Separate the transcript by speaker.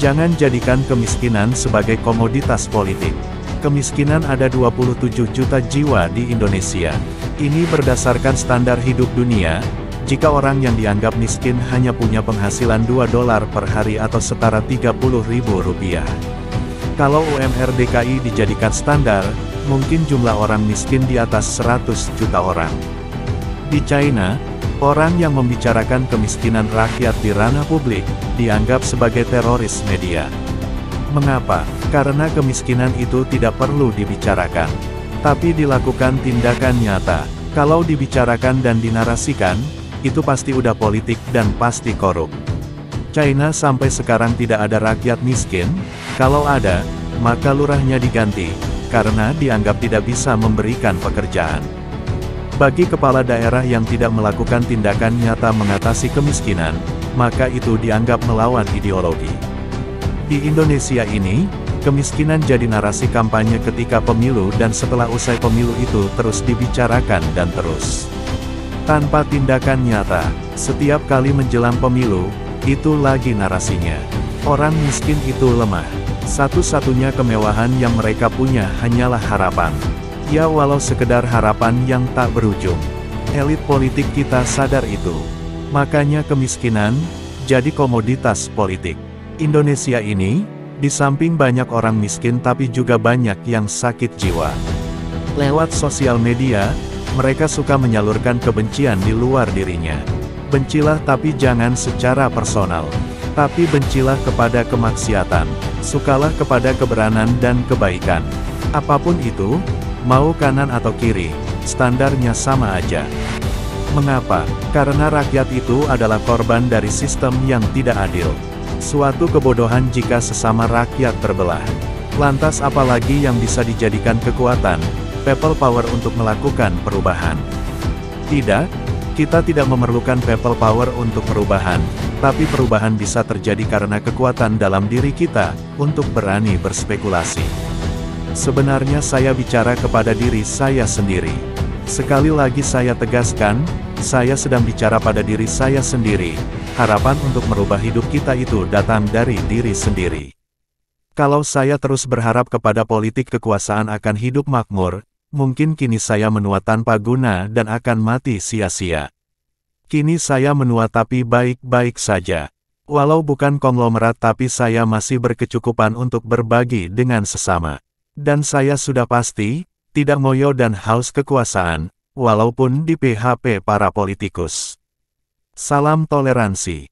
Speaker 1: Jangan jadikan kemiskinan sebagai komoditas politik. Kemiskinan ada 27 juta jiwa di Indonesia. Ini berdasarkan standar hidup dunia. Jika orang yang dianggap miskin hanya punya penghasilan $2 per hari atau setara Rp30.000. Kalau UMR DKI dijadikan standar, mungkin jumlah orang miskin di atas 100 juta orang. Di China, orang yang membicarakan kemiskinan rakyat di ranah publik, dianggap sebagai teroris media. Mengapa? Karena kemiskinan itu tidak perlu dibicarakan. Tapi dilakukan tindakan nyata. Kalau dibicarakan dan dinarasikan, itu pasti udah politik dan pasti korup. China sampai sekarang tidak ada rakyat miskin, kalau ada, maka lurahnya diganti, karena dianggap tidak bisa memberikan pekerjaan. Bagi kepala daerah yang tidak melakukan tindakan nyata mengatasi kemiskinan, maka itu dianggap melawan ideologi. Di Indonesia ini, kemiskinan jadi narasi kampanye ketika pemilu dan setelah usai pemilu itu terus dibicarakan dan terus. Tanpa tindakan nyata, setiap kali menjelang pemilu, itu lagi narasinya. Orang miskin itu lemah. Satu-satunya kemewahan yang mereka punya hanyalah harapan. Ya walau sekedar harapan yang tak berujung. Elit politik kita sadar itu. Makanya kemiskinan, jadi komoditas politik. Indonesia ini, di samping banyak orang miskin tapi juga banyak yang sakit jiwa. Lewat sosial media, mereka suka menyalurkan kebencian di luar dirinya. Bencilah tapi jangan secara personal. Tapi bencilah kepada kemaksiatan. Sukalah kepada kebenaran dan kebaikan. Apapun itu, mau kanan atau kiri, standarnya sama aja. Mengapa? Karena rakyat itu adalah korban dari sistem yang tidak adil. Suatu kebodohan jika sesama rakyat terbelah. Lantas apalagi yang bisa dijadikan kekuatan, people power untuk melakukan perubahan? Tidak, kita tidak memerlukan people power untuk perubahan, tapi perubahan bisa terjadi karena kekuatan dalam diri kita, untuk berani berspekulasi. Sebenarnya saya bicara kepada diri saya sendiri. Sekali lagi saya tegaskan, saya sedang bicara pada diri saya sendiri. Harapan untuk merubah hidup kita itu datang dari diri sendiri. Kalau saya terus berharap kepada politik kekuasaan akan hidup makmur, mungkin kini saya menua tanpa guna dan akan mati sia-sia. Kini saya menua tapi baik-baik saja. Walau bukan konglomerat tapi saya masih berkecukupan untuk berbagi dengan sesama. Dan saya sudah pasti, tidak ngoyo dan haus kekuasaan, walaupun di PHP para politikus. Salam toleransi.